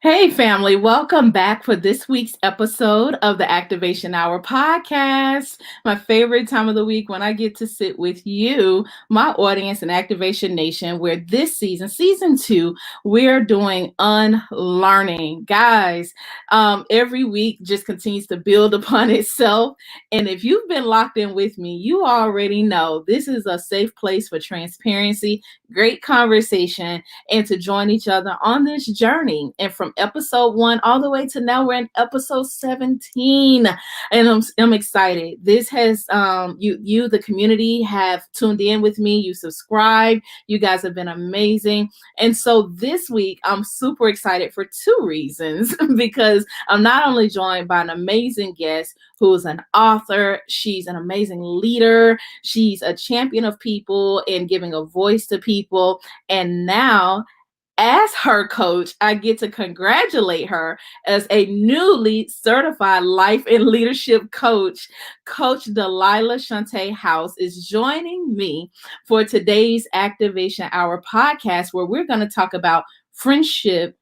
Hey, family, welcome back for this week's episode of the Activation Hour podcast. My favorite time of the week when I get to sit with you, my audience in Activation Nation, where this season 2, we're doing unlearning. Guys, every week just continues to build upon itself. And if you've been locked in with me, you already know this is a safe place for transparency, great conversation, and to join each other on this journey. And from episode 1 all the way to now, we're in episode 17, and I'm excited. This has you the community have tuned in with me. You subscribe. You guys have been amazing. And so this week I'm super excited for two reasons because I'm not only joined by an amazing guest who is an author, she's an amazing leader, she's a champion of people and giving a voice to people. And now, as her coach, I get to congratulate her as a newly certified life and leadership coach. Coach Delila Shantea House is joining me for today's Activation Hour podcast, where we're going to talk about friendship,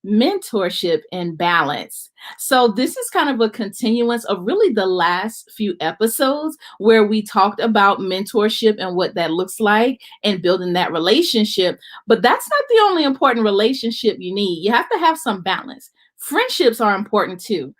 mentorship, and balance. So this is kind of a continuance of really the last few episodes where we talked about mentorship and what that looks like and building that relationship. But that's not the only important relationship you need. You have to have some balance. Friendships are important too.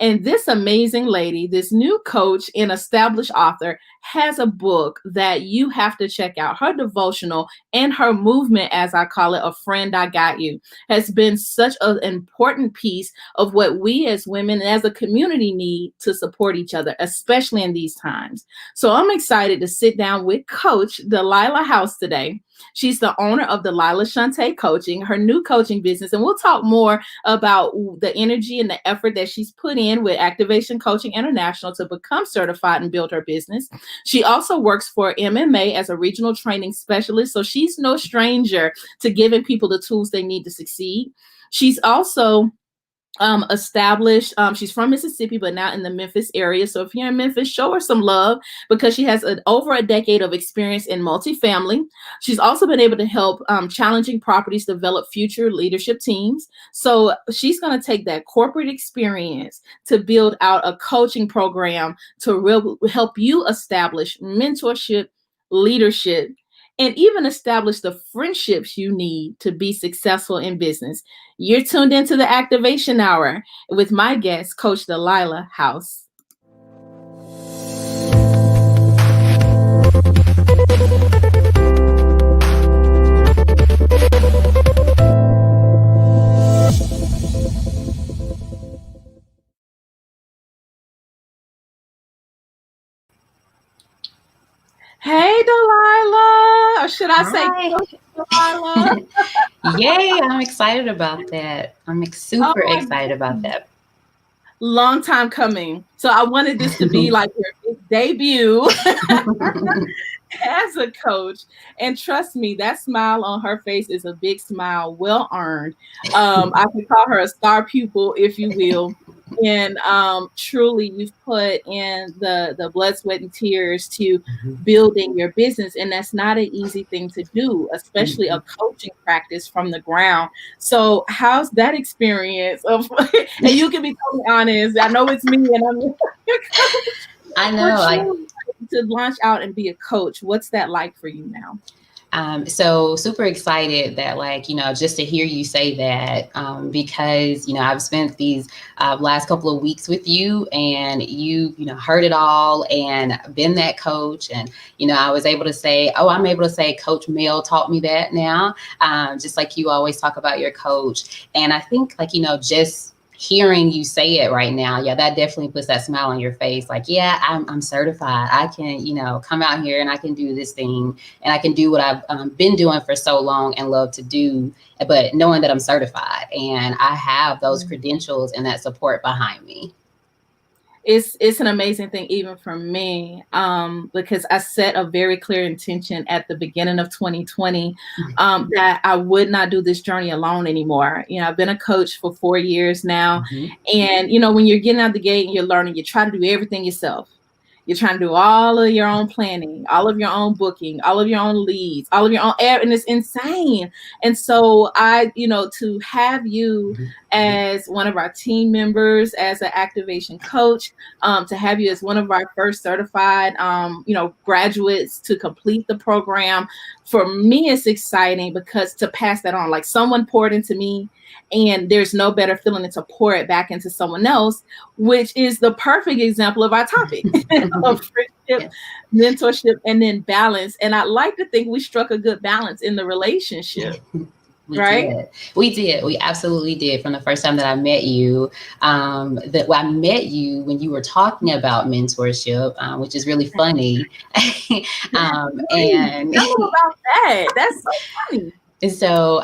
And this amazing lady, this new coach and established author, has a book that you have to check out. Her devotional and her movement, as I call it, A Friend I Got You, has been such an important piece of what we as women and as a community need to support each other, especially in these times. So I'm excited to sit down with Coach Delila House today. She's the owner of Delila Shantea Coaching, her new coaching business. And we'll talk more about the energy and the effort that she's put in with Activation Coaching International to become certified and build her business. She also works for MMA as a regional training specialist. So she's no stranger to giving people the tools they need to succeed. She's also established. She's from Mississippi, but now in the Memphis area. So if you're in Memphis, show her some love because she has over a decade of experience in multifamily. She's also been able to help challenging properties develop future leadership teams. So she's going to take that corporate experience to build out a coaching program to help you establish mentorship, leadership, and even establish the friendships you need to be successful in business. You're tuned into the Activation Hour with my guest, Coach Delila House. Hey, Delila, or should I say Coach Delila? Yay, I'm excited about that. I'm super excited about that. Long time coming. So I wanted this to be like your debut as a coach. And trust me, that smile on her face is a big smile, well earned. I can call her a star pupil, if you will. And truly, you've put in the blood, sweat, and tears to building your business. And that's not an easy thing to do, especially a coaching practice from the ground. So how's that experience? And you can be totally honest. I know it's me and I'm your coach. I know. To launch out and be a coach, what's that like for you now? So super excited that just to hear you say that, because, I've spent these last couple of weeks with you and you heard it all and been that coach. And, I was able to say, I'm able to say Coach Mel taught me that now, just like you always talk about your coach. And I think just hearing you say it right now, that definitely puts that smile on your face. I'm certified. I can, come out here and I can do this thing and I can do what I've been doing for so long and love to do, but knowing that I'm certified and I have those credentials and that support behind me. It's an amazing thing even for me, because I set a very clear intention at the beginning of 2020 that I would not do this journey alone anymore. I've been a coach for 4 years now. And, when you're getting out the gate and you're learning, you try to do everything yourself. You're trying to do all of your own planning, all of your own booking, all of your own leads, all of your own air, and it's insane. And so to have you as one of our team members, as an activation coach, to have you as one of our first certified, graduates to complete the program, for me, it's exciting because to pass that on, like someone poured into me, and there's no better feeling than to pour it back into someone else, which is the perfect example of our topic of friendship, mentorship, and then balance. And I like to think we struck a good balance in the relationship. Right? We did. We absolutely did. From the first time that I met you, I met you when you were talking about mentorship, which is really funny. And tell them about that. That's so funny. And so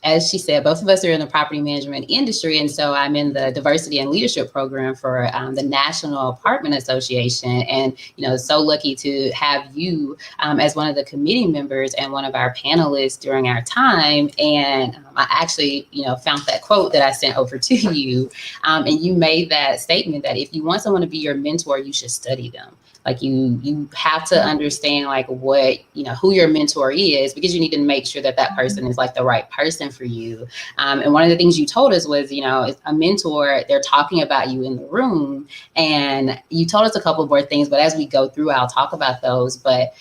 as she said, both of us are in the property management industry. And so I'm in the diversity and leadership program for the National Apartment Association. And, so lucky to have you as one of the committee members and one of our panelists during our time. And I actually, found that quote that I sent over to you. And you made that statement that if you want someone to be your mentor, you should study them. Like you have to understand like what, who your mentor is, because you need to make sure that that person is like the right person for you. And one of the things you told us was, a mentor, they're talking about you in the room, and you told us a couple more things, but as we go through, I'll talk about those. But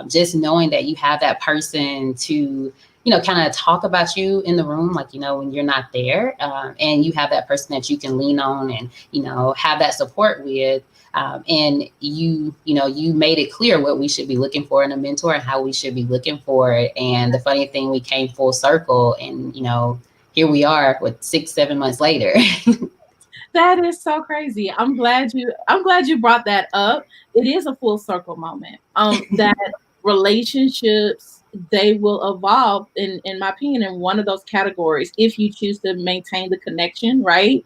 just knowing that you have that person to, kind of talk about you in the room, like, when you're not there, and you have that person that you can lean on and, have that support with. And you made it clear what we should be looking for in a mentor and how we should be looking for it. And the funny thing, we came full circle, and, here we are with 6-7 months later. That is so crazy. I'm glad you brought that up. It is a full circle moment. That relationships, they will evolve, in my opinion, in one of those categories. If you choose to maintain the connection, right?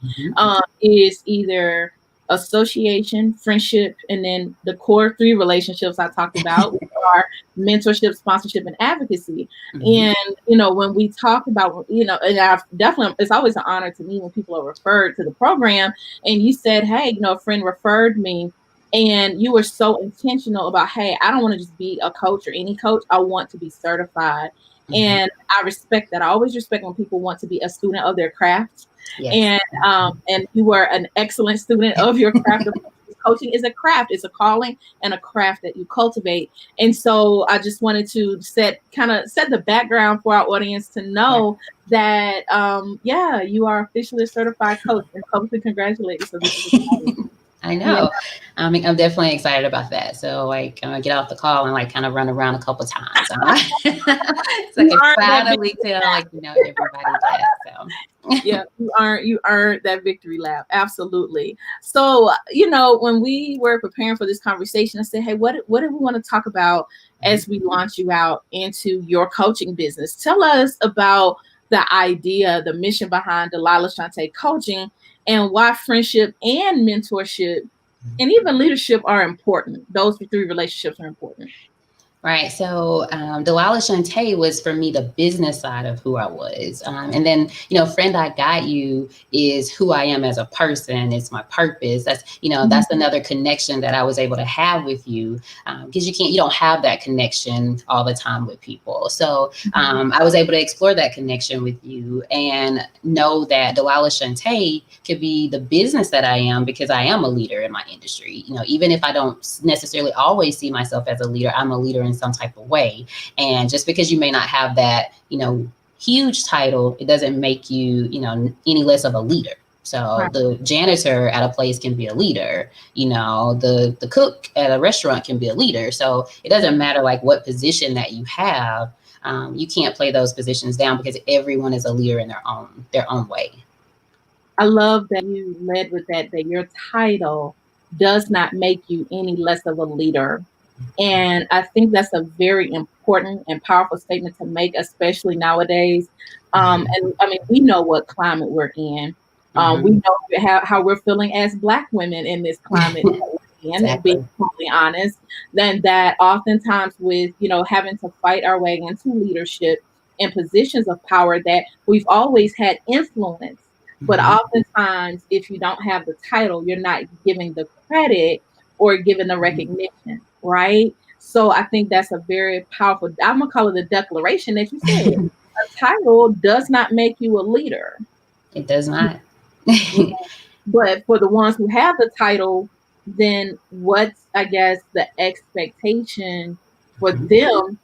Is either association, friendship, and then the core 3 relationships I talked about, which are mentorship, sponsorship, and advocacy. And when we talk about, and I've definitely, it's always an honor to me when people are referred to the program, and you said, hey, a friend referred me, and you were so intentional about, hey, I don't want to just be a coach or any coach, I want to be certified. And I respect that. I always respect when people want to be a student of their craft. Yes. And you were an excellent student of your craft. Coaching is a craft. It's a calling and a craft that you cultivate. And so I just wanted to set the background for our audience to know that, you are officially a certified coach, and publicly congratulate you. So this is exciting. I know. I'm definitely excited about that. So like, I'm gonna get off the call and like kind of run around a couple of times. So I can finally tell everybody that. So yeah, you earned that victory lap. Absolutely. So, when we were preparing for this conversation, I said, hey, what do we want to talk about as we launch you out into your coaching business? Tell us about the idea, the mission behind Delila Shantea Coaching, and why friendship and mentorship and even leadership are important. Those 3 relationships are important. Right. So Delila Shantea was for me the business side of who I was. And then, Friend I Got You is who I am as a person. It's my purpose. That's, that's another connection that I was able to have with you, because you don't have that connection all the time with people. So I was able to explore that connection with you and know that Delila Shantea could be the business that I am, because I am a leader in my industry. Even if I don't necessarily always see myself as a leader, I'm a leader in some type of way. And just because you may not have that, huge title, it doesn't make you, any less of a leader. So the janitor at a place can be a leader, the cook at a restaurant can be a leader. So it doesn't matter like what position that you have. You can't play those positions down, because everyone is a leader in their own way. I love that you led with that your title does not make you any less of a leader. And I think that's a very important and powerful statement to make, especially nowadays. And I mean, we know what climate we're in. We know how we're feeling as Black women in this climate. And being totally honest, then that oftentimes with, having to fight our way into leadership and positions of power, that we've always had influence. But oftentimes, if you don't have the title, you're not giving the credit or given a recognition, right? So I think that's a very powerful, I'm gonna call it a declaration that you said. A title does not make you a leader. It does not. But for the ones who have the title, then what's, I guess, the expectation for them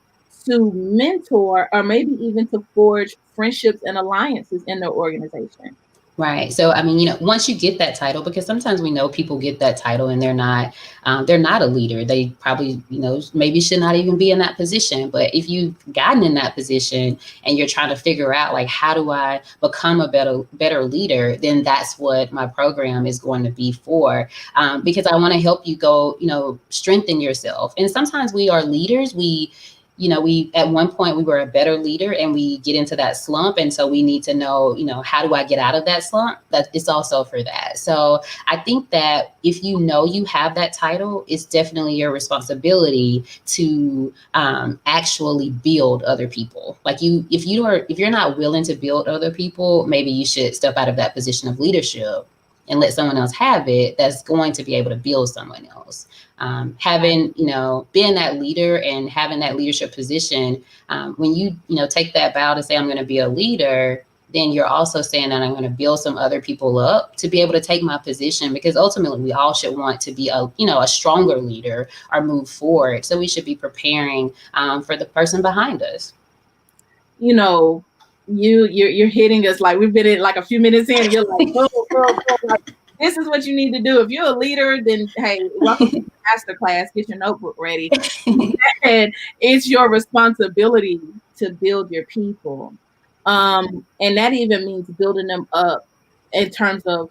to mentor or maybe even to forge friendships and alliances in their organization? Right. So, I mean, once you get that title, because sometimes we know people get that title and they're not a leader. They probably, maybe should not even be in that position. But if you've gotten in that position and you're trying to figure out, like, how do I become a better leader, then that's what my program is going to be for. Because I want to help you go, strengthen yourself. And sometimes we are leaders. We at one point we were a better leader and we get into that slump, and so we need to know, how do I get out of that slump? That it's also for that. So I think that if you have that title, it's definitely your responsibility to actually build other people. Like, if you're not willing to build other people, maybe you should step out of that position of leadership and let someone else have it that's going to be able to build someone else. Having, being that leader and having that leadership position, when you take that vow to say, I'm going to be a leader, then you're also saying that I'm going to build some other people up to be able to take my position, because ultimately we all should want to be a stronger leader or move forward. So we should be preparing for the person behind us. You're hitting us like we've been in like a few minutes in, and you're like, boom, boom, boom, like, this is what you need to do. If you're a leader, then hey, welcome to the master class. Get your notebook ready. And it's your responsibility to build your people. And that even means building them up in terms of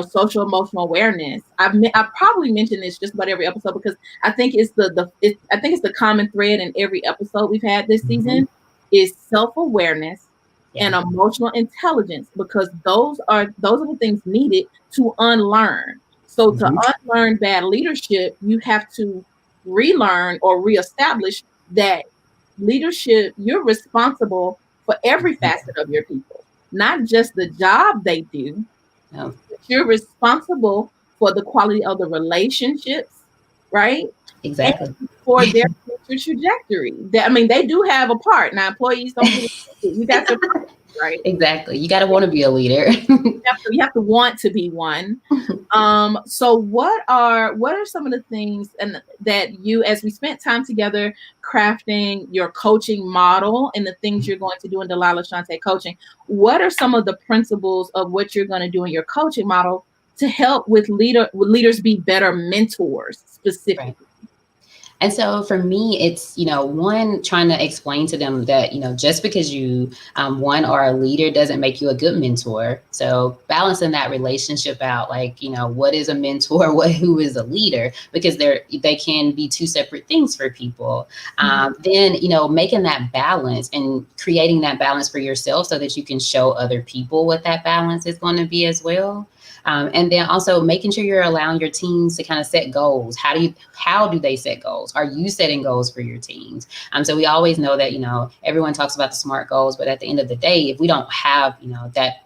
social emotional awareness. I've probably mentioned this just about every episode because I think it's the common thread in every episode we've had this season is self-awareness and emotional intelligence, because those are the things needed to unlearn. So to unlearn bad leadership, you have to relearn or reestablish that leadership, you're responsible for every facet of your people, not just the job they do. No. You're responsible for the quality of the relationships, right? Exactly. And for their future trajectory. They do have a part. Now, employees don't get it. You got your part, right? Exactly. You got to want to be a leader. You have to want to be one. So what are some of the things and that you, as we spent time together crafting your coaching model and the things you're going to do in Delila Shantea coaching, what are some of the principles of what you're going to do in your coaching model to help with leaders be better mentors specifically? Right. And so for me, it's, one, trying to explain to them that, just because you, one, are a leader doesn't make you a good mentor. So balancing that relationship out, like, what is a mentor? Who is a leader? Because they can be two separate things for people. Then, making that balance and creating that balance for yourself so that you can show other people what that balance is going to be as well. And then also making sure you're allowing your teams to kind of set goals. How do they set goals? Are you setting goals for your teams? So we always know that, everyone talks about the SMART goals, but at the end of the day, if we don't have, that,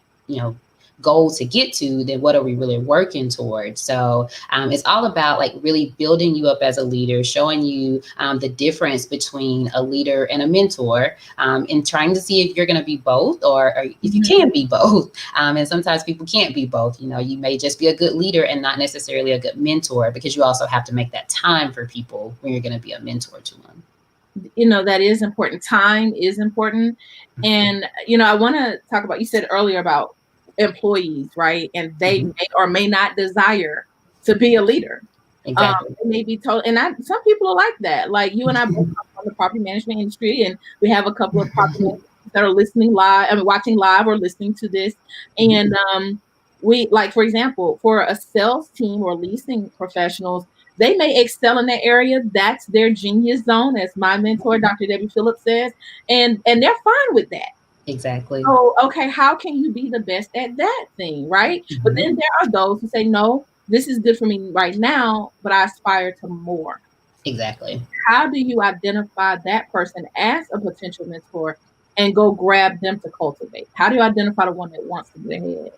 goal to get to, then what are we really working towards? So it's all about like really building you up as a leader, showing you the difference between a leader and a mentor, and trying to see if you're going to be both or if you can be both. And sometimes people can't be both. You may just be a good leader and not necessarily a good mentor, because you also have to make that time for people when you're going to be a mentor to them. That is important. Time is important. And, I want to talk about, you said earlier about employees, right? And they may or may not desire to be a leader. Exactly. They may be told, and some people are like that. Like you and I both come from the property management industry, and we have a couple of property managers that are listening live, watching live or listening to this. And we, like, for example, for a sales team or leasing professionals, they may excel in that area. That's their genius zone, as my mentor, Dr. Debbie Phillips, says, and they're fine with that. Exactly. So, okay, how can you be the best at that thing, right? But then there are those who say, no, this is good for me right now, but I aspire to more. Exactly. How do you identify that person as a potential mentor and go grab them to cultivate? How do you identify the one that wants to get ahead?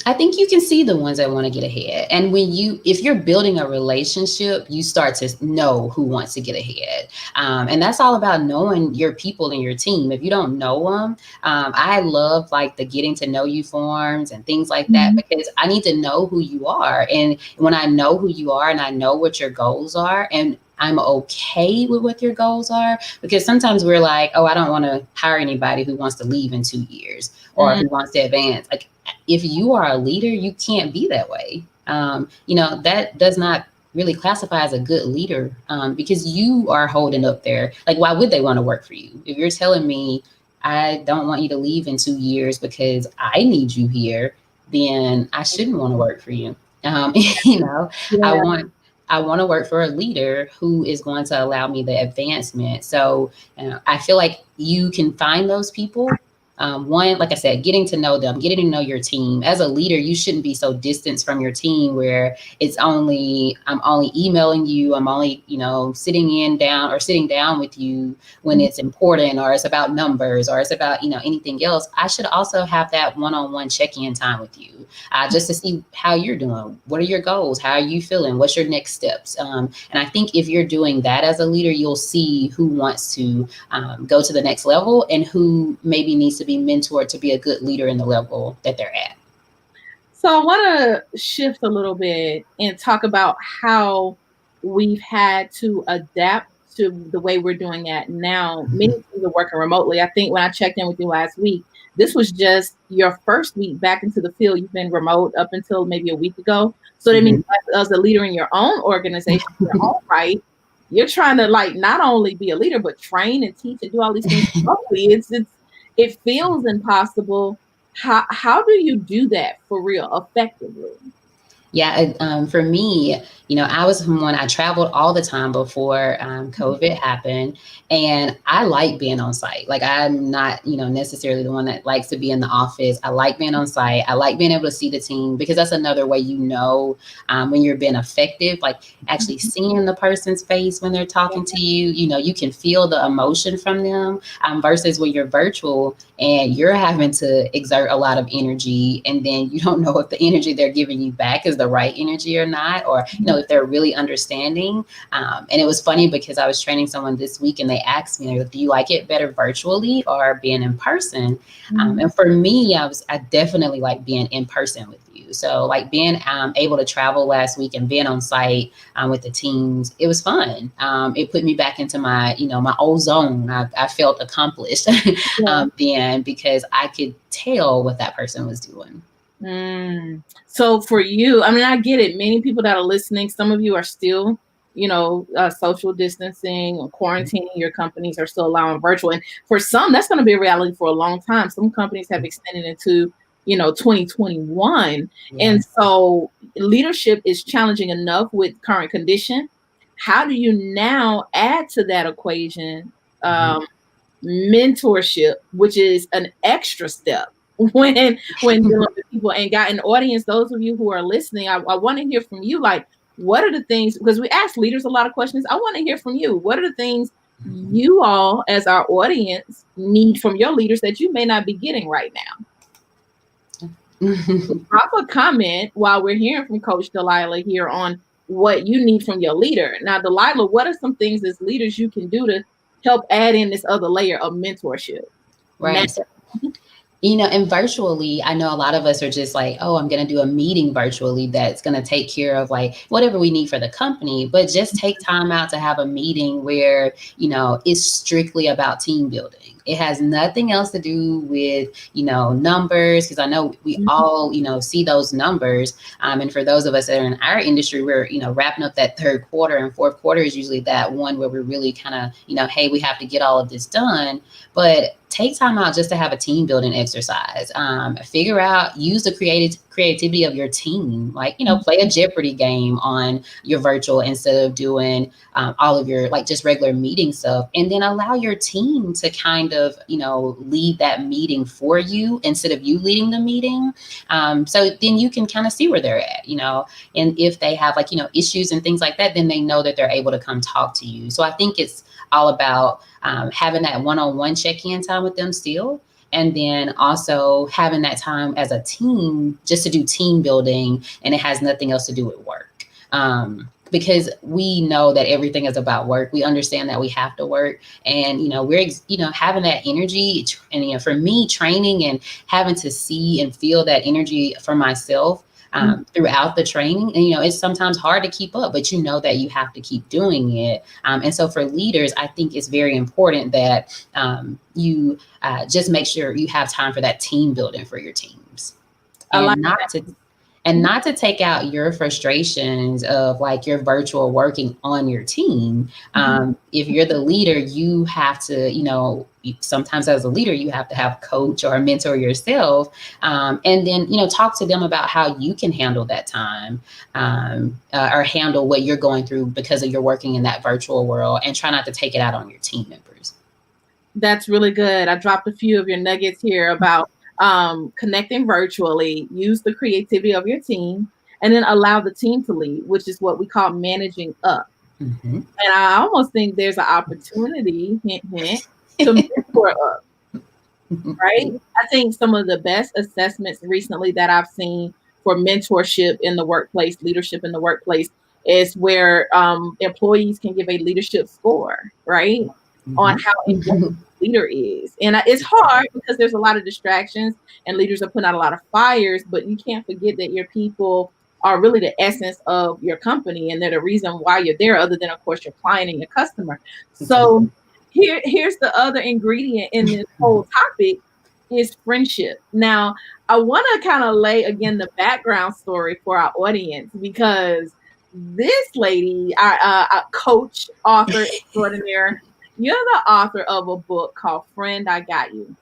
I think you can see the ones that want to get ahead. And if you're building a relationship, you start to know who wants to get ahead. And that's all about knowing your people and your team. If you don't know them, I love like the getting to know you forms and things like that, Mhm. because I need to know who you are. And when I know who you are and I know what your goals are, and I'm okay with what your goals are, because sometimes we're like, oh, I don't want to hire anybody who wants to leave in 2 years or Mm. who wants to advance. Like, if you are a leader, you can't be that way. That does not really classify as a good leader, because you are holding up there. Like, why would they want to work for you? If you're telling me, I don't want you to leave in 2 years because I need you here, then I shouldn't want to work for you. You know, I Yeah. want I want to work for a leader who is going to allow me the advancement. So I feel like you can find those people. One, like I said, getting to know them, getting to know your team. As a leader, you shouldn't be so distanced from your team where I'm only emailing you, I'm only, sitting down with you when it's important, or it's about numbers, or it's about, anything else. I should also have that one-on-one check-in time with you, just to see how you're doing. What are your goals? How are you feeling? What's your next steps? And I think if you're doing that as a leader, you'll see who wants to go to the next level and who maybe needs to be mentored to be a good leader in the level that they're at. So I want to shift a little bit and talk about how we've had to adapt to the way we're doing it now. Many Mhm. teams are working remotely. I think when I checked in with you last week, this was just your first week back into the field. You've been remote up until maybe a week ago. So that means Mhm. as a leader in your own organization, in your own right, you're trying to like not only be a leader but train and teach and do all these things remotely. It feels impossible. How do you do that for real effectively? Yeah, for me, I was someone, I traveled all the time before COVID happened, and I like being on site. Like, I'm not, necessarily the one that likes to be in the office. I like being on site. I like being able to see the team, because that's another way when you're being effective, like actually seeing the person's face when they're talking to you. You can feel the emotion from them, versus when you're virtual and you're having to exert a lot of energy, and then you don't know if the energy they're giving you back is the right energy or not, or if they're really understanding. And it was funny because I was training someone this week and they asked me, do you like it better virtually or being in person? Mhm. And for me, I definitely like being in person with you. So like being able to travel last week and being on site with the teams, it was fun. It put me back into my old zone. I felt accomplished Yeah. then, because I could tell what that person was doing. So for you, I mean, I get it. Many people that are listening, some of you are still, social distancing or quarantining. Your companies are still allowing virtual, and for some, that's going to be a reality for a long time. Some companies have extended into, 2021, Yeah. and so leadership is challenging enough with current condition. How do you now add to that equation? Mhm. Mentorship, which is an extra step when dealing with people and got an audience. Those of you who are listening, I want to hear from you. Like, what are the things? Because we ask leaders a lot of questions. I want to hear from you. What are the things you all, as our audience, need from your leaders that you may not be getting right now? Drop a comment while we're hearing from Coach Delila here on what you need from your leader. Now, Delila, what are some things as leaders you can do to help add in this other layer of mentorship? Now, Right. So, and virtually, I know a lot of us are just like, oh, I'm going to do a meeting virtually that's going to take care of like whatever we need for the company. But just take time out to have a meeting where, it's strictly about team building. It has nothing else to do with, numbers, because I know we all, see those numbers. And for those of us that are in our industry, we're, wrapping up that third quarter, and fourth quarter is usually that one where we're really kind of, hey, we have to get all of this done. But take time out just to have a team building exercise. Figure out, use the creativity of your team. Like, play a Jeopardy game on your virtual instead of doing all of your like just regular meeting stuff. And then allow your team to kind of, lead that meeting for you instead of you leading the meeting. So then you can kind of see where they're at, and if they have like, issues and things like that, then they know that they're able to come talk to you. So I think it's all about having that one-on-one check-in time with them still, And then also having that time as a team just to do team building, and it has nothing else to do with work. Because we know that everything is about work. We understand that we have to work, and we're having that energy, and for me, training and having to see and feel that energy for myself throughout the training. And it's sometimes hard to keep up, but that you have to keep doing it. And so for leaders, I think it's very important that you just make sure you have time for that team building for your teams, I like and not to take out your frustrations of like your virtual working on your team. If you're the leader, you have to, sometimes as a leader, you have to have a coach or a mentor yourself. And then, talk to them about how you can handle that time, or handle what you're going through because of you're working in that virtual world, and try not to take it out on your team members. That's really good. I dropped a few of your nuggets here about connecting virtually, use the creativity of your team, and then allow the team to lead, which is what we call managing up. Mm-hmm. And I almost think there's an opportunity, hint, hint, to mentor up, right? I think some of the best assessments recently that I've seen for mentorship in the workplace, leadership in the workplace, is where employees can give a leadership score, right? On how engaged the leader is. And it's hard because there's a lot of distractions and leaders are putting out a lot of fires, but you can't forget that your people are really the essence of your company, and they're the reason why you're there, other than, of course, your client and your customer. So here's the other ingredient in this whole topic is friendship. Now, I want to kind of lay again the background story for our audience, because this lady, our coach, author extraordinaire, you're the author of a book called Friend, I Got You.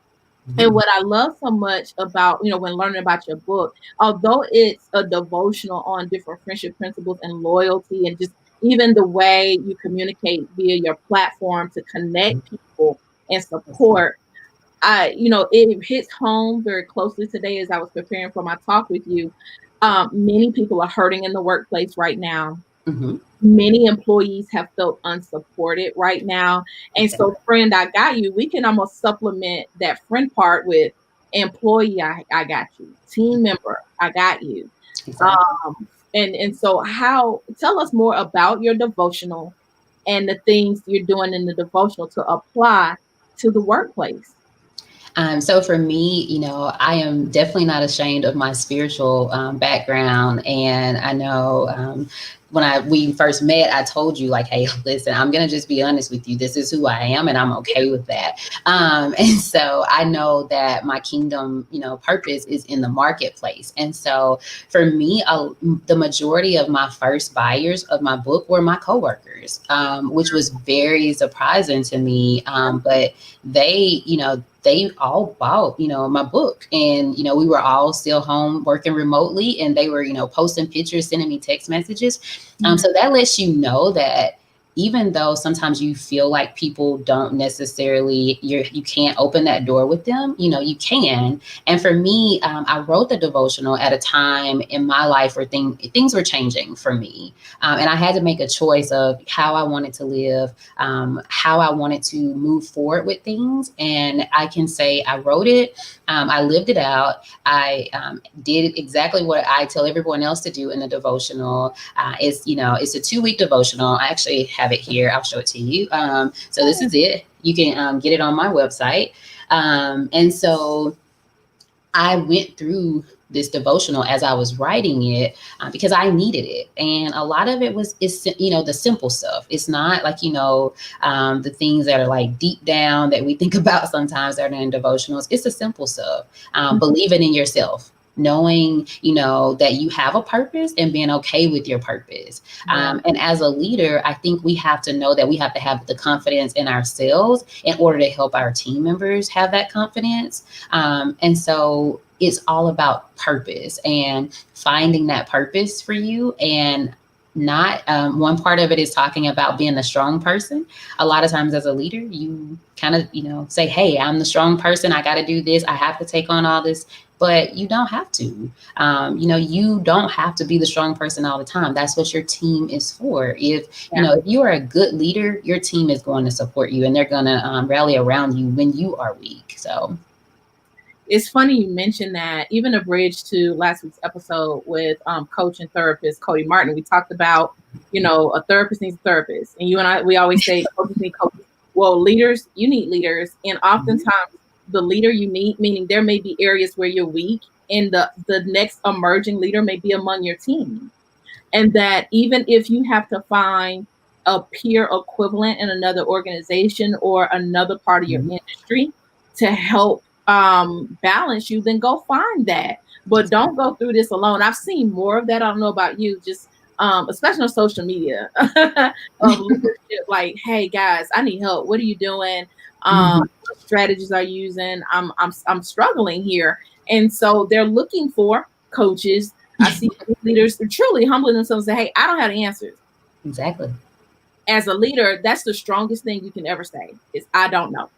And what I love so much about, when learning about your book, although it's a devotional on different friendship principles and loyalty, and just even the way you communicate via your platform to connect people and support, it hits home very closely today as I was preparing for my talk with you. Many people are hurting in the workplace right now. Mm-hmm. Many employees have felt unsupported right now. And so, friend, I got you. We can almost supplement that friend part with employee, I got you. Team member, I got you. Exactly. And so tell us more about your devotional and the things you're doing in the devotional to apply to the workplace. So for me, I am definitely not ashamed of my spiritual background. And I know when we first met, I told you like, hey, listen, I'm going to just be honest with you. This is who I am, and I'm okay with that. And so I know that my kingdom, purpose is in the marketplace. And so for me, the majority of my first buyers of my book were my coworkers, which was very surprising to me. But they all bought, my book, and, we were all still home working remotely, and they were, posting pictures, sending me text messages. So that lets you know that even though sometimes you feel like people don't necessarily, you can't open that door with them, you can. And for me, I wrote the devotional at a time in my life where things were changing for me. And I had to make a choice of how I wanted to live, how I wanted to move forward with things. And I can say I wrote it, I lived it out. I did exactly what I tell everyone else to do in the devotional. It's a 2-week devotional. I actually have it here. I'll show it to you. So this is it. You can get it on my website. And so I went through this devotional as I was writing it because I needed it. And a lot of it is the simple stuff. It's not like, the things that are like deep down that we think about sometimes that are in devotionals. It's the simple stuff. Believing in yourself, knowing, that you have a purpose and being okay with your purpose. And as a leader, I think we have to know that we have to have the confidence in ourselves in order to help our team members have that confidence. And so it's all about purpose and finding that purpose for you. And not one part of it is talking about being a strong person. A lot of times as a leader, you kind of, say, hey, I'm the strong person. I got to do this. I have to take on all this. But you don't have to. You don't have to be the strong person all the time. That's what your team is for. If you are a good leader, your team is going to support you, and they're going to rally around you when you are weak. So. it's funny you mentioned that. Even a bridge to last week's episode with coach and therapist Cody Martin, we talked about, a therapist needs a therapist. And you and I, we always say coaches need coaches. Well, leaders, you need leaders. And oftentimes the leader you need, meaning there may be areas where you're weak, and the next emerging leader may be among your team. And that even if you have to find a peer equivalent in another organization or another part of your industry to help balance you, then go find that. But don't go through this alone. I've seen more of that. I don't know about you, just especially on social media of leadership. Like, hey guys, I need help. What are you doing? What strategies are you using? I'm struggling here. And so they're looking for coaches. I see leaders truly humbling themselves and say, hey, I don't have the answers. Exactly. As a leader, that's the strongest thing you can ever say is, I don't know.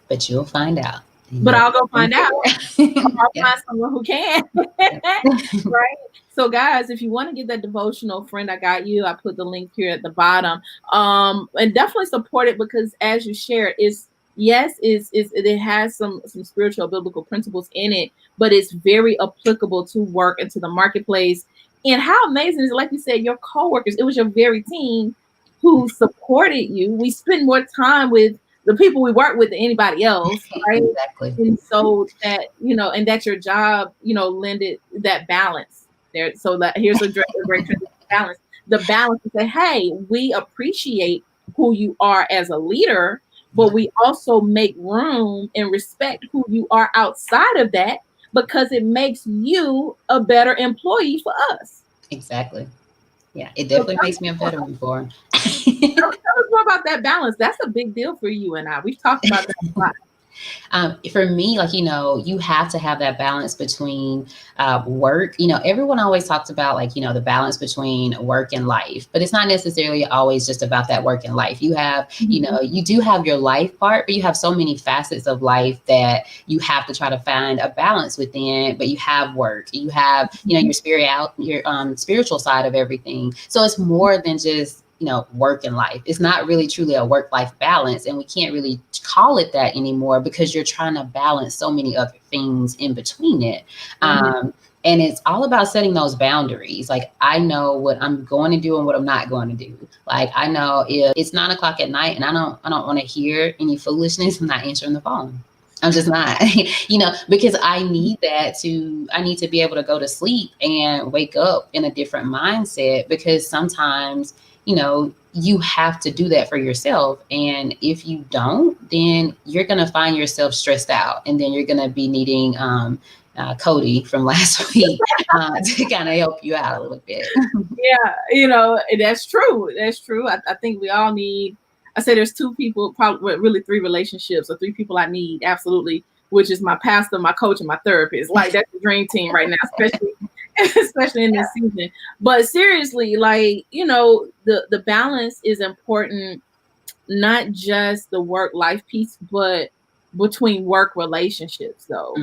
But you'll find out. But I'll go find out. I'll find someone who can. Right? So guys, if you want to get that devotional, Friend I Got You, I put the link here at the bottom. And definitely support it, because as you share, it has some spiritual biblical principles in it, but it's very applicable to work and to the marketplace. And how amazing is it, like you said, your coworkers, it was your very team who supported you. We spend more time with the people we work with than anybody else, right? Exactly. And so that, and that's your job, lended that balance there. So that here's a great balance. The balance to say, hey, we appreciate who you are as a leader, but we also make room and respect who you are outside of that, because it makes you a better employee for us. Exactly. Yeah, it definitely makes me a better one for him. Tell us more about that balance. That's a big deal for you and I. We've talked about that a lot. For me, you have to have that balance between work. Everyone always talks about the balance between work and life, but it's not necessarily always just about that work and life. You have, you do have your life part, but you have so many facets of life that you have to try to find a balance within. But you have work, you have, your spiritual side of everything. So it's more than just work and life. It's not really truly a work-life balance, and we can't really call it that anymore, because you're trying to balance so many other things in between it. And it's all about setting those boundaries. Like, I know what I'm going to do and what I'm not going to do. Like, I know if it's 9:00 at night and I don't want to hear any foolishness, I'm not answering the phone. I'm just not, because I need to be able to go to sleep and wake up in a different mindset, because sometimes you have to do that for yourself. And if you don't, then you're going to find yourself stressed out. And then you're going to be needing Cody from last week to kind of help you out a little bit. Yeah, that's true. That's true. I think we all need, I say there's two people, probably really three relationships, or three people I need, absolutely, which is my pastor, my coach, and my therapist. Like, that's the dream team right now, especially in this season. But seriously, the balance is important, not just the work-life piece, but between work relationships, though.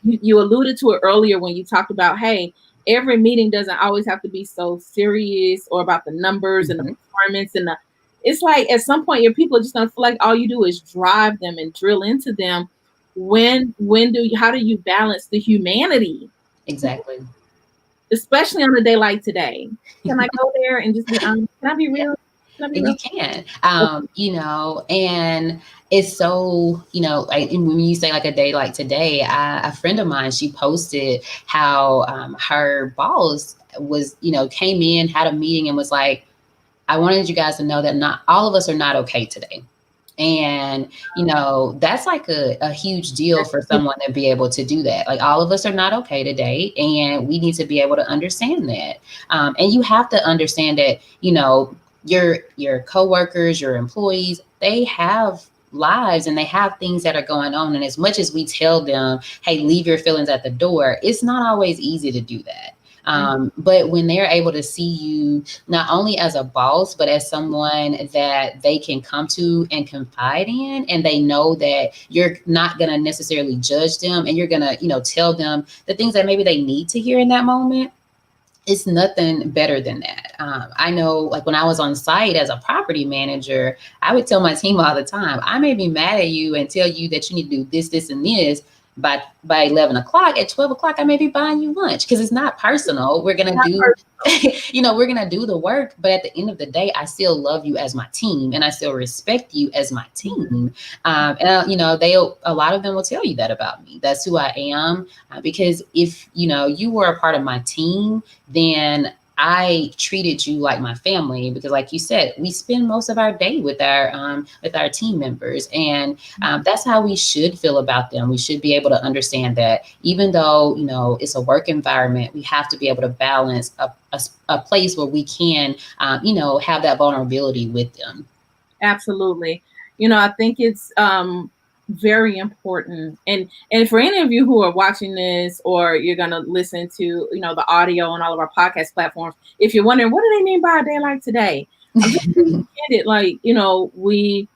You alluded to it earlier when you talked about, hey, every meeting doesn't always have to be so serious or about the numbers and the performance and it's like at some point your people are just gonna feel like all you do is drive them and drill into them. How do you balance the humanity? Exactly. Especially on a day like today. Can I go there and just be honest? Can I be real? You can, and it's so, when you say like a day like today, a friend of mine, she posted how her boss was, came in, had a meeting and was like, I wanted you guys to know that not all of us are not okay today. And, that's like a huge deal for someone to be able to do that. Like, all of us are not okay today, and we need to be able to understand that. And you have to understand that, your coworkers, your employees, they have lives and they have things that are going on. And as much as we tell them, hey, leave your feelings at the door, it's not always easy to do that. But when they're able to see you not only as a boss, but as someone that they can come to and confide in, and they know that you're not going to necessarily judge them, and you're going to, tell them the things that maybe they need to hear in that moment, it's nothing better than that. I know, like when I was on site as a property manager, I would tell my team all the time, I may be mad at you and tell you that you need to do this, this, and this. By 11 o'clock, at 12 o'clock, I may be buying you lunch because it's not personal. We're going to do, we're going to do the work. But at the end of the day, I still love you as my team and I still respect you as my team. A lot of them will tell you that about me. That's who I am. Because if, you were a part of my team, then I treated you like my family, because like you said, we spend most of our day with our team members, and that's how we should feel about them. We should be able to understand that even though, it's a work environment, we have to be able to balance a place where we can, have that vulnerability with them. Absolutely. I think it's very important. And for any of you who are watching this, or you're going to listen to, the audio on all of our podcast platforms, if you're wondering, what do they mean by a day like today? I'm just it, like, we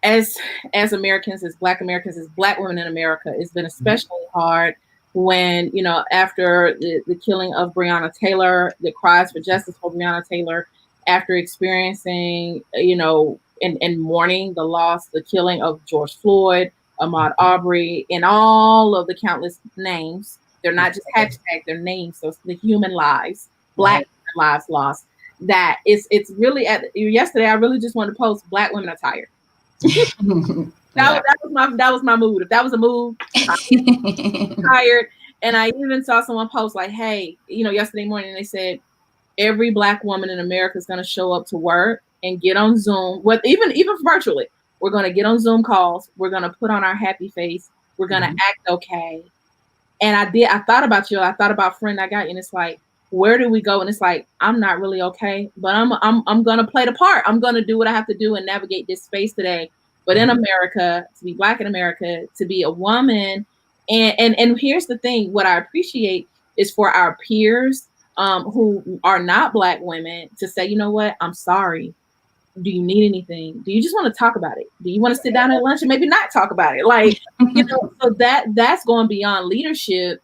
as Americans, as Black Americans, as Black women in America, it's been especially hard when, after the killing of Breonna Taylor, the cries for justice for Breonna Taylor, after experiencing, and mourning the loss, the killing of George Floyd, Ahmaud Arbery, and all of the countless names. They're not just hashtag, they're names. So it's the human lives, Black lives lost. That it's really yesterday. I really just wanted to post Black women are tired. that was my mood. If that was a mood, I'm tired. And I even saw someone post like, hey, yesterday morning they said every Black woman in America is going to show up to work and get on Zoom, even virtually. We're going to get on Zoom calls. We're going to put on our happy face. We're going to act okay. And I thought about you. I thought about friend I got, and it's like, where do we go? And it's like, I'm not really okay, but I'm going to play the part. I'm going to do what I have to do and navigate this space today. But in America, to be Black in America, to be a woman. And here's the thing, what I appreciate is for our peers who are not Black women to say, you know what, I'm sorry. Do you need anything? Do you just want to talk about it? Do you want to sit down at lunch and maybe not talk about it? Like, so that's going beyond leadership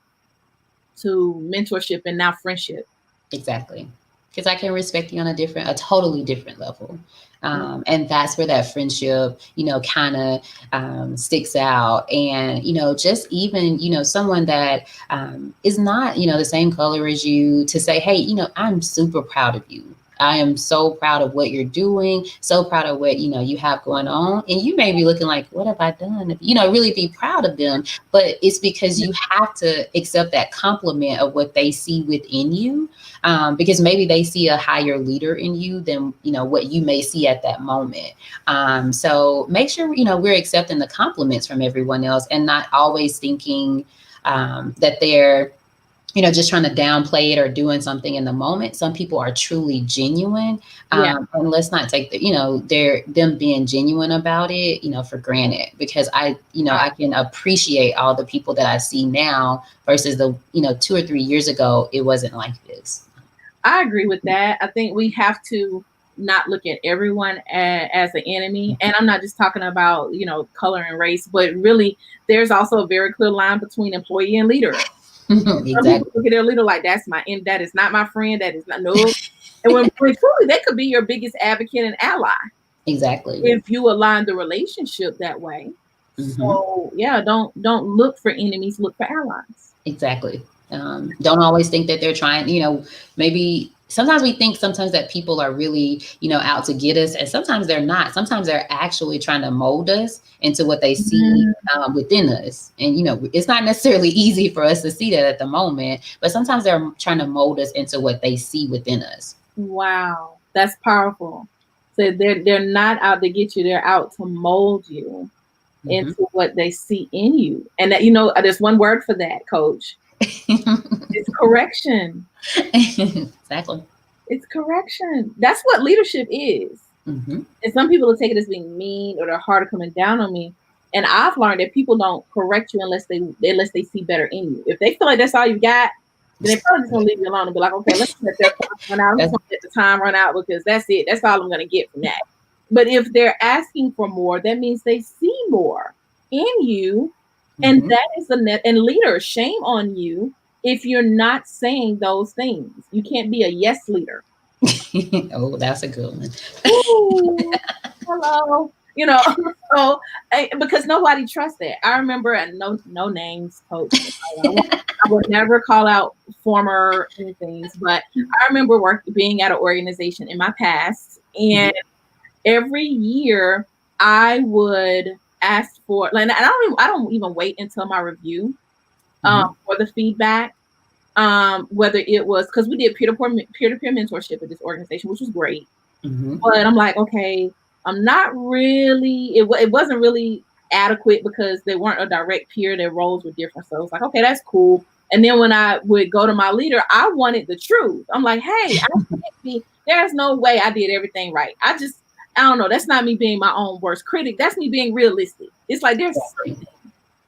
to mentorship and now friendship. Exactly. Because I can respect you on a totally different level. And that's where that friendship, kind of sticks out. And, just even, someone that is not, the same color as you, to say, hey, I'm super proud of you. I am so proud of what you're doing, so proud of what, you have going on. And you may be looking like, what have I done? Really be proud of them. But it's because you have to accept that compliment of what they see within you, because maybe they see a higher leader in you than, what you may see at that moment. So make sure, we're accepting the compliments from everyone else and not always thinking that they're, just trying to downplay it or doing something in the moment. Some people are truly genuine. And let's not take them being genuine about it, for granted, because I can appreciate all the people that I see now versus the, 2 or 3 years ago, it wasn't like this. I agree with that. I think we have to not look at everyone as an enemy. And I'm not just talking about, color and race, but really there's also a very clear line between employee and leader. Exactly. Some people look at their leader like, that is not my friend. That is not no. And when truly they could be your biggest advocate and ally. Exactly. If you align the relationship that way. So don't look for enemies, look for allies. Exactly. Don't always think that they're trying, maybe sometimes we think that people are really, out to get us, and sometimes they're not. Sometimes they're actually trying to mold us into what they see within us. And, it's not necessarily easy for us to see that at the moment, but sometimes they're trying to mold us into what they see within us. Wow. That's powerful. So they're not out to get you. They're out to mold you into what they see in you. And that, there's one word for that, Coach. It's correction. Exactly. It's correction. That's what leadership is. And some people will take it as being mean or they're hard coming down on me. And I've learned that people don't correct you unless they see better in you. If they feel like that's all you got, then they probably just gonna leave you alone and be like, okay, let's let that time run out. I'm just gonna let the time run out because that's it. That's all I'm gonna get from that. But if they're asking for more, that means they see more in you. And that is the net. And leaders, shame on you if you're not saying those things. You can't be a yes leader. Oh, that's a good one. Ooh, hello. So because nobody trusts that. I remember, and no names, coach. I would never call out former things, but I remember being at an organization in my past, and every year I would ask for, like, I don't even wait until my review for the feedback. Whether it was because we did peer-to-peer mentorship at this organization, which was great. But I'm like, okay, I'm not really, it wasn't really adequate because they weren't a direct peer, their roles were different. So it's like, okay, that's cool. And then when I would go to my leader, I wanted the truth. I'm like, hey, there's no way I did everything right. I don't know. That's not me being my own worst critic. That's me being realistic. It's like there's something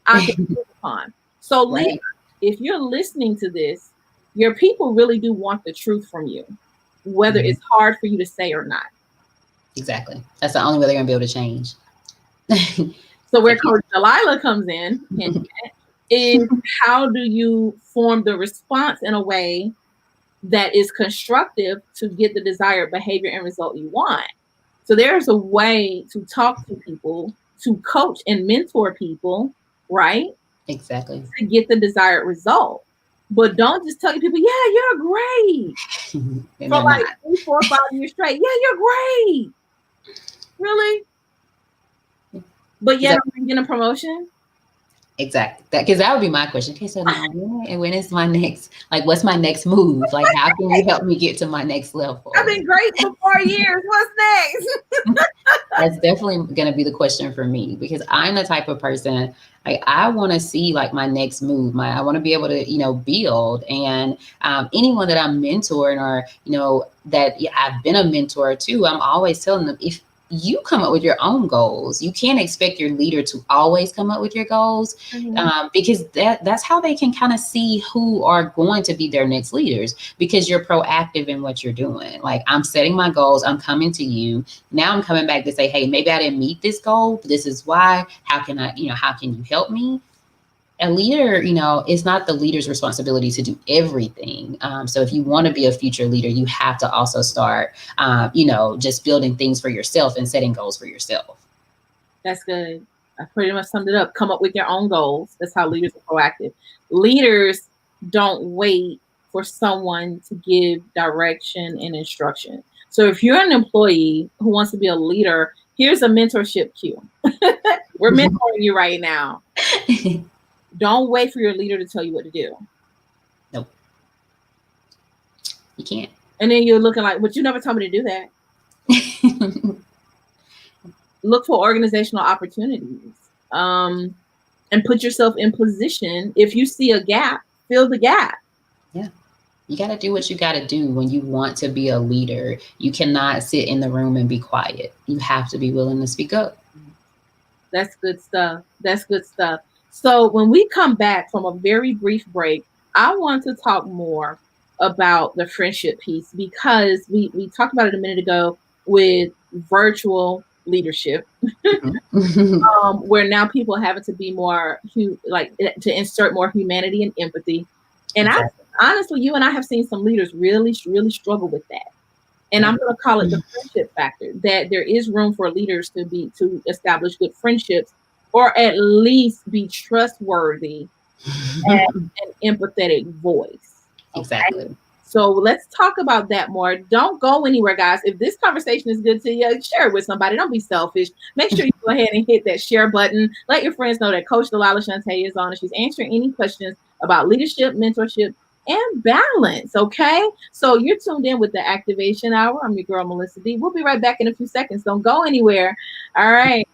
I can improve upon. So leader, if you're listening to this, your people really do want the truth from you, whether it's hard for you to say or not. Exactly. That's the only way they're going to be able to change. So where Coach Delila comes in is how do you form the response in a way that is constructive to get the desired behavior and result you want. So there's a way to talk to people, to coach and mentor people, right? Exactly. To get the desired result. But don't just tell people, yeah, you're great. For like 3, 4, 5 years straight. Yeah, you're great. Really? But yet I'm getting a promotion? Exactly. Because that would be my question. Okay, so now when is my next, like, what's my next move? Like, how can you help me get to my next level? I've been great for 4 years. What's next? That's definitely going to be the question for me, because I'm the type of person, like, I want to see like my next move. I want to be able to, build. And anyone that I'm mentoring, or, that I've been a mentor to, I'm always telling them, if you come up with your own goals, you can't expect your leader to always come up with your goals, because that's how they can kind of see who are going to be their next leaders, because you're proactive in what you're doing. Like, I'm setting my goals, I'm coming to you. Now I'm coming back to say, hey, maybe I didn't meet this goal. This is why. How can how can you help me? A leader, it's not the leader's responsibility to do everything. So if you want to be a future leader, you have to also start, just building things for yourself and setting goals for yourself. That's good. I pretty much summed it up. Come up with your own goals. That's how leaders are proactive. Leaders don't wait for someone to give direction and instruction. So if you're an employee who wants to be a leader, here's a mentorship cue. We're mentoring you right now. Don't wait for your leader to tell you what to do. Nope. You can't. And then you're looking like, but you never told me to do that. Look for organizational opportunities, and put yourself in position. If you see a gap, fill the gap. Yeah. You got to do what you got to do when you want to be a leader. You cannot sit in the room and be quiet. You have to be willing to speak up. That's good stuff. That's good stuff. So when we come back from a very brief break, I want to talk more about the friendship piece, because we talked about it a minute ago with virtual leadership, where now people are having to be more, to insert more humanity and empathy. And exactly. Honestly, you and I have seen some leaders really, really struggle with that. And I'm going to call it the friendship factor, that there is room for leaders to establish good friendships, or at least be trustworthy and an empathetic voice. Okay? Exactly. So let's talk about that more. Don't go anywhere, guys. If this conversation is good to you, share it with somebody. Don't be selfish. Make sure you go ahead and hit that share button. Let your friends know that Coach Delila Shantea is on, and she's answering any questions about leadership, mentorship, and balance. Okay, so you're tuned in with the Activation Hour. I'm your girl, Melissa D. We'll be right back in a few seconds. Don't go anywhere. All right.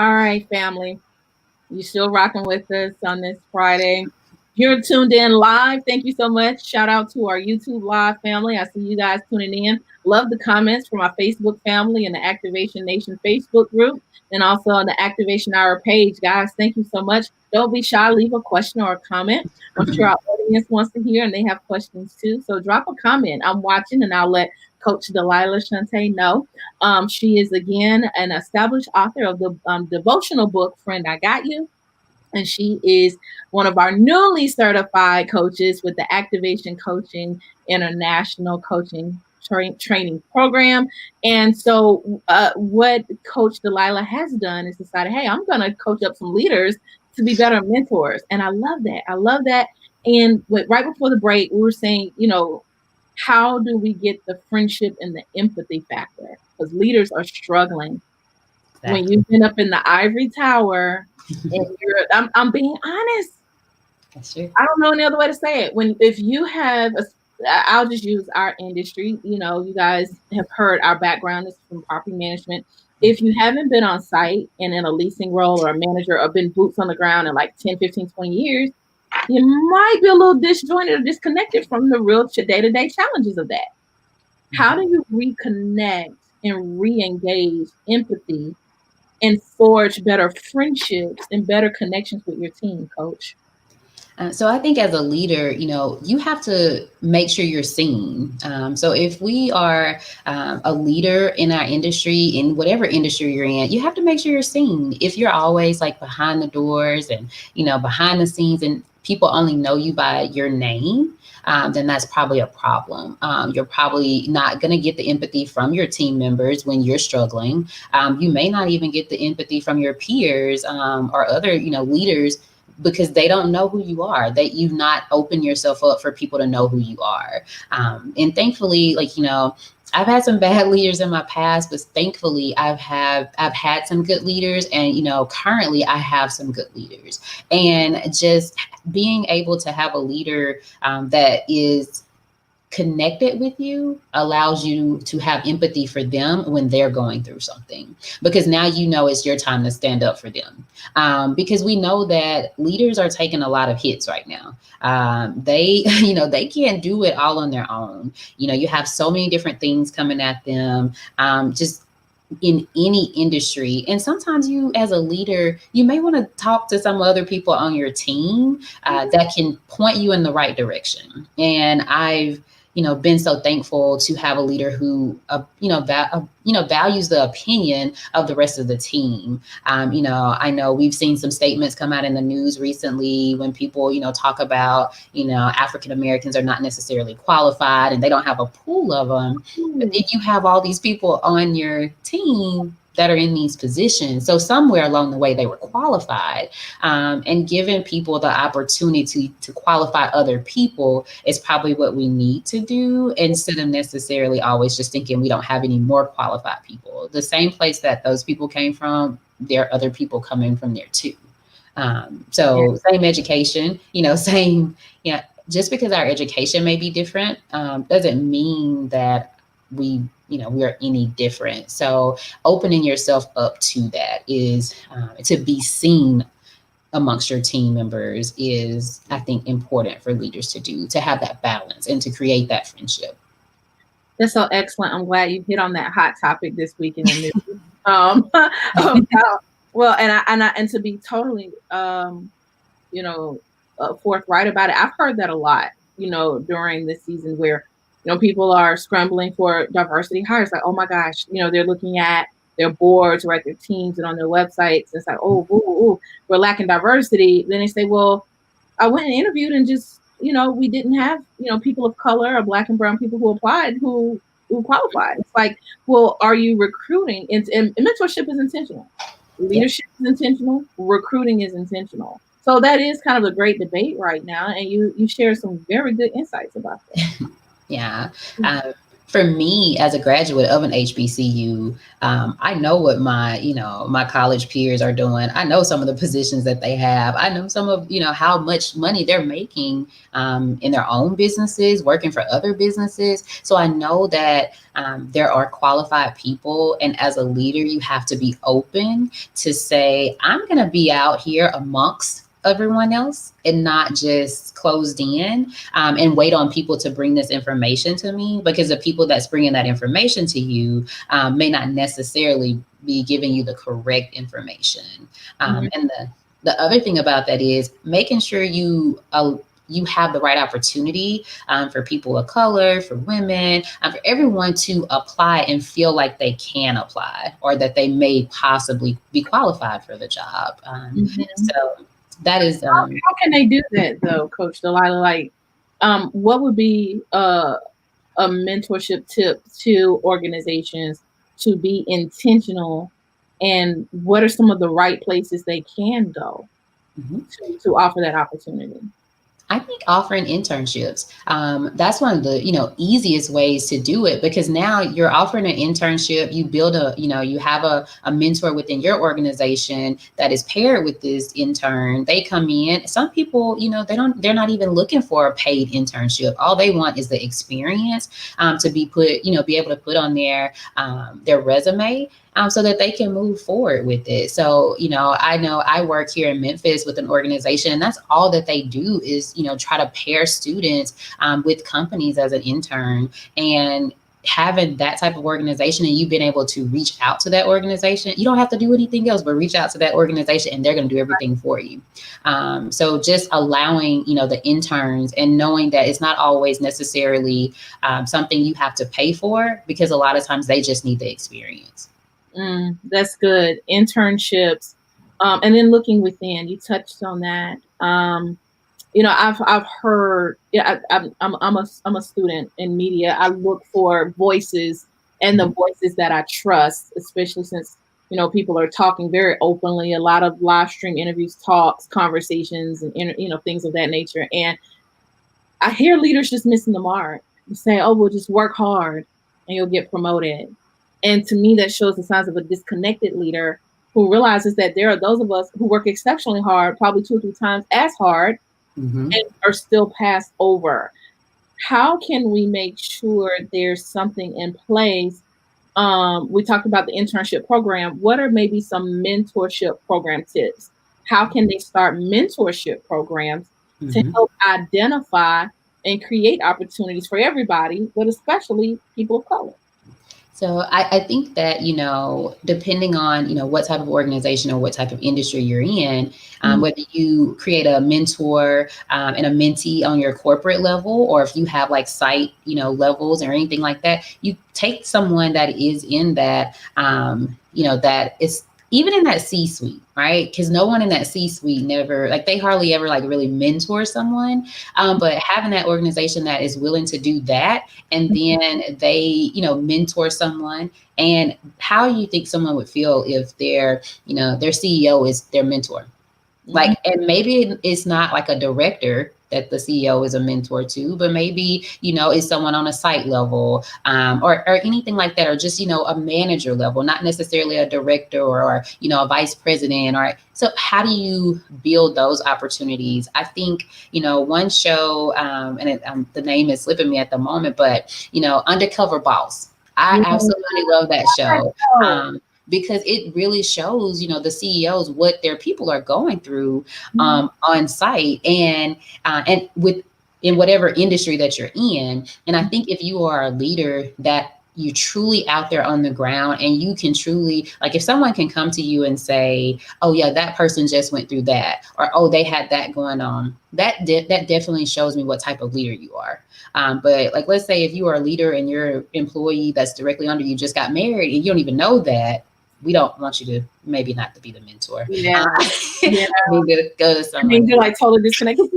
All right, family. You still rocking with us on this Friday. You're tuned in live. Thank you so much. Shout out to our YouTube live family. I see you guys tuning in. Love the comments from our Facebook family and the Activation Nation Facebook group, and also on the Activation Hour page. Guys, thank you so much. Don't be shy. Leave a question or a comment. I'm sure our audience wants to hear and they have questions too. So drop a comment. I'm watching and I'll let Coach Delila Shantea know. She is again an established author of the devotional book, Friend, I Got You. And she is one of our newly certified coaches with the Activation Coaching International Coaching Training Program. And so, what Coach Delila has done is decided, hey, I'm going to coach up some leaders to be better mentors. And I love that. I love that. And right before the break, we were saying, how do we get the friendship and the empathy factor? Because leaders are struggling. Exactly. When you've been up in the ivory tower and I'm being honest. That's true. I don't know any other way to say it. If you have I'll just use our industry. You guys have heard our background is from property management. If you haven't been on site and in a leasing role or a manager or been boots on the ground in like 10, 15, 20 years, you might be a little disjointed or disconnected from the real day-to-day challenges of that. How do you reconnect and re-engage empathy and forge better friendships and better connections with your team, Coach? So I think as a leader, you have to make sure you're seen. So if we are a leader in our industry, in whatever industry you're in, you have to make sure you're seen. If you're always like behind the doors and, behind the scenes and people only know you by your name, then that's probably a problem. You're probably not going to get the empathy from your team members when you're struggling. You may not even get the empathy from your peers or other, leaders, because they don't know who you are, that you've not opened yourself up for people to know who you are. And thankfully, I've had some bad leaders in my past, but thankfully I've had some good leaders, and currently I have some good leaders. And just being able to have a leader that is connected with you allows you to have empathy for them when they're going through something, because now it's your time to stand up for them, because we know that leaders are taking a lot of hits right now. They they can't do it all on their own. You have so many different things coming at them, just in any industry. And sometimes you as a leader, you may want to talk to some other people on your team that can point you in the right direction. And I've been so thankful to have a leader who, values the opinion of the rest of the team. I know we've seen some statements come out in the news recently when people, talk about, African Americans are not necessarily qualified and they don't have a pool of them. But then you have all these people on your team that are in these positions. So somewhere along the way, they were qualified, and giving people the opportunity to qualify other people is probably what we need to do, instead of necessarily always just thinking we don't have any more qualified people. The same place that those people came from, there are other people coming from there too. Same education, same, just because our education may be different, doesn't mean that we are any different. So opening yourself up to that is to be seen amongst your team members is, I think, important for leaders to do, to have that balance and to create that friendship. That's so excellent. I'm glad you hit on that hot topic this week in the news. Well, and to be totally, forthright about it, I've heard that a lot, during this season where people are scrambling for diversity hires. Like, oh my gosh, they're looking at their boards, right, their teams, and on their websites. It's like, we're lacking diversity. Then they say, well, I went and interviewed and just, we didn't have, people of color or Black and brown people who applied who qualified. It's like, well, are you recruiting? And mentorship is intentional. Leadership is intentional. Recruiting is intentional. So that is kind of a great debate right now. And you share some very good insights about that. Yeah. For me, as a graduate of an HBCU, I know what my college peers are doing. I know some of the positions that they have. I know some of, how much money they're making in their own businesses, working for other businesses. So I know that there are qualified people. And as a leader, you have to be open to say, I'm going to be out here amongst everyone else and not just closed in and wait on people to bring this information to me, because the people that's bringing that information to you may not necessarily be giving you the correct information. And the other thing about that is making sure you have the right opportunity for people of color, for women, for everyone to apply and feel like they can apply or that they may possibly be qualified for the job. Mhm. So that is How can they do that though, Coach Delila? Like, what would be a mentorship tip to organizations to be intentional, and what are some of the right places they can go mhm. to offer that opportunity? I think offering internships, that's one of the, easiest ways to do it, because now you're offering an internship, you build you have a mentor within your organization that is paired with this intern. They come in. Some people, they're not even looking for a paid internship. All they want is the experience to be able to put on their resume, so that they can move forward with it. So, I know I work here in Memphis with an organization, and that's all that they do is, try to pair students with companies as an intern. And having that type of organization and you've been able to reach out to that organization, you don't have to do anything else but reach out to that organization and they're going to do everything for you. So just allowing, the interns and knowing that it's not always necessarily something you have to pay for, because a lot of times they just need the experience. That's good. Internships, and then looking within. You touched on that. I've heard. Yeah, I'm a student in media. I look for voices and the voices that I trust, especially since people are talking very openly. A lot of live stream interviews, talks, conversations, and things of that nature. And I hear leaders just missing the mark. You say, "Oh, we'll just work hard and you'll get promoted." And to me, that shows the signs of a disconnected leader who realizes that there are those of us who work exceptionally hard, probably 2 or 3 times as hard, Mm-hmm. and are still passed over. How can we make sure there's something in place? We talked about the internship program. What are maybe some mentorship program tips? How can they start mentorship programs to Mm-hmm. help identify and create opportunities for everybody, but especially people of color? So I think that, depending on, what type of organization or what type of industry you're in, Mhm. whether you create a mentor and a mentee on your corporate level, or if you have like site, levels or anything like that, you take someone that is in that, that is even in that C-suite, right? Because no one in that C-suite never, like they hardly ever like really mentor someone. But having that organization that is willing to do that, and then they, mentor someone. And how you think someone would feel if their CEO is their mentor? Mhm. Like, and maybe it's not like a director that the CEO is a mentor to, but maybe, it's someone on a site level, or anything like that, or just, a manager level, not necessarily a director or, a vice president. Or so how do you build those opportunities? I think, one show, the name is slipping me at the moment, but, Undercover Boss. I Yeah. absolutely love that show. Oh. Because it really shows, the CEOs what their people are going through Mhm. on site, and with in whatever industry that you're in. And I think if you are a leader that you truly out there on the ground, and you can truly, like, if someone can come to you and say, oh yeah, that person just went through that, or oh, they had that going on, that definitely shows me what type of leader you are. But like, let's say if you are a leader and your employee that's directly under you just got married and you don't even know that, we don't want you to, maybe not to be the mentor. Yeah. Yeah. We need to go to And someone then you're else. like totally disconnected.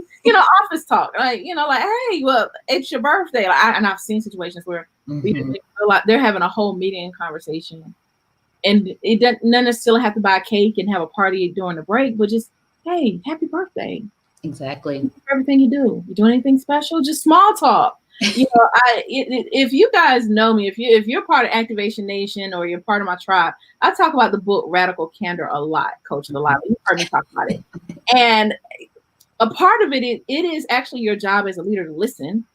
Office talk, like, like, hey, well, it's your birthday. And I've seen situations where leaders Mhm. feel like they're having a whole meeting conversation, and it doesn't necessarily have to buy a cake and have a party during the break, but just, hey, happy birthday. Exactly. Thank you for everything you do. You doing anything special? Just small talk. If you guys know me, if you're part of Activation Nation or you're part of my tribe, I talk about the book Radical Candor a lot, Coach Delila. You've heard me talk about it. And a part of it is actually your job as a leader to listen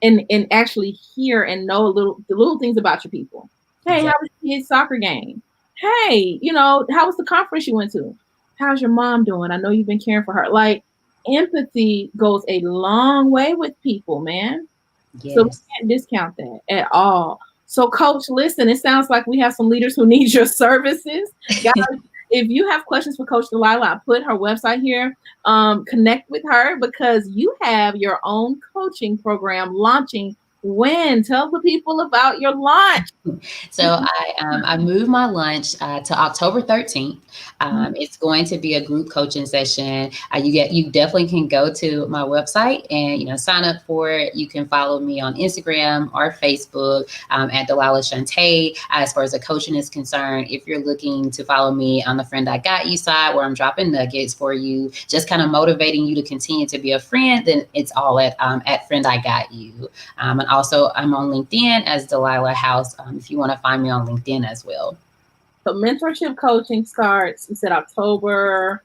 and actually hear and know the little things about your people. Hey, Exactly. how was your kid's soccer game? Hey, how was the conference you went to? How's your mom doing? I know you've been caring for her. Like, empathy goes a long way with people, man. So we Yes. can't discount that at all. So, Coach, listen, it sounds like we have some leaders who need your services. Guys, if you have questions for Coach Delila, I put her website here. Connect with her because you have your own coaching program launching. When? Tell the people about your launch. So I moved my lunch to October 13th. It's going to be a group coaching session. You definitely can go to my website and sign up for it. You can follow me on Instagram or Facebook at Delila Shantea. As far as the coaching is concerned, if you're looking to follow me on the Friend I Got You side, where I'm dropping nuggets for you, just kind of motivating you to continue to be a friend, then it's all at Friend I Got You. And also, I'm on LinkedIn as Delila House. If you want to find me on LinkedIn as well. So mentorship coaching starts, you said October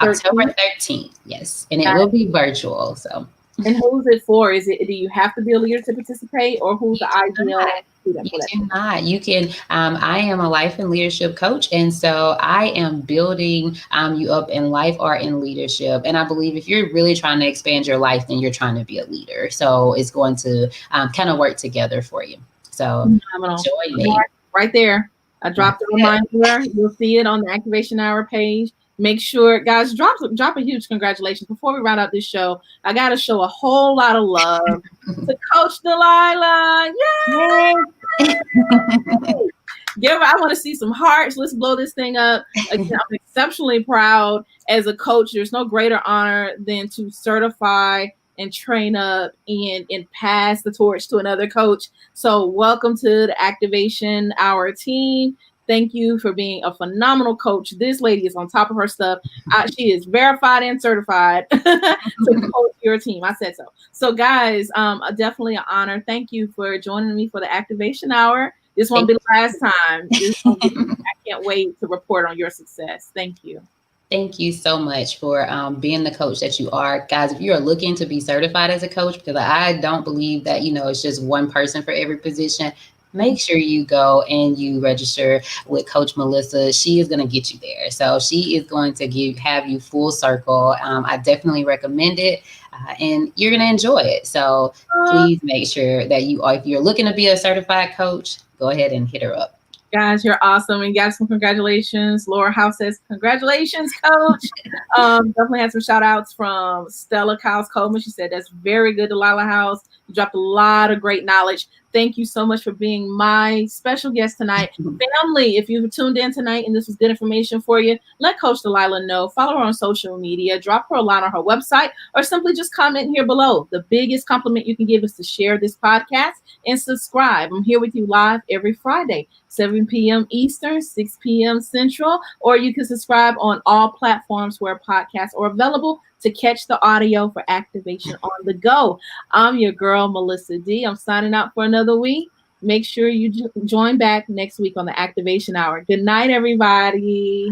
13th? October 13th, yes. And it will be virtual. So. And who's it for? Do you have to be a leader to participate, or who's the ideal student for that? You do not. You can. I am a life and leadership coach, and so I am building you up in life or in leadership. And I believe if you're really trying to expand your life, then you're trying to be a leader. So it's going to kind of work together for you. So join me right there. I dropped a reminder. You'll see it on the Activation Hour page. Make sure, guys, drop a huge congratulations. Before we round out this show, I got to show a whole lot of love to Coach Delila. Yay! I want to see some hearts. Let's blow this thing up. Again, I'm exceptionally proud as a coach. There's no greater honor than to certify and train up and pass the torch to another coach. So welcome to the Activation Hour team. Thank you for being a phenomenal coach. This lady is on top of her stuff. She is verified and certified to coach your team. I said so. So guys, definitely an honor. Thank you for joining me for the Activation Hour. This won't be the last time. I can't wait to report on your success. Thank you. Thank you so much for being the coach that you are. Guys, if you are looking to be certified as a coach, because I don't believe that, it's just one person for every position, make sure you go and you register with Coach Melissa. She is going to get you there. So she is going to have you full circle. I definitely recommend it. And you're going to enjoy it. So please make sure that if you're looking to be a certified coach, go ahead and hit her up. Guys, you're awesome. And got some congratulations. Laura House says, congratulations, coach. Definitely had some shout outs from Stella Kyles Coleman. She said, that's very good, Delila House. You dropped a lot of great knowledge. Thank you so much for being my special guest tonight. Family, if you've tuned in tonight and this was good information for you, let Coach Delila know. Follow her on social media. Drop her a line on her website or simply just comment here below. The biggest compliment you can give is to share this podcast and subscribe. I'm here with you live every Friday, 7 p.m. Eastern, 6 p.m. Central, or you can subscribe on all platforms where podcasts are available to catch the audio for Activation on the Go. I'm your girl, Melissa D. I'm signing out for another week. Make sure you join back next week on the Activation Hour. Good night, everybody.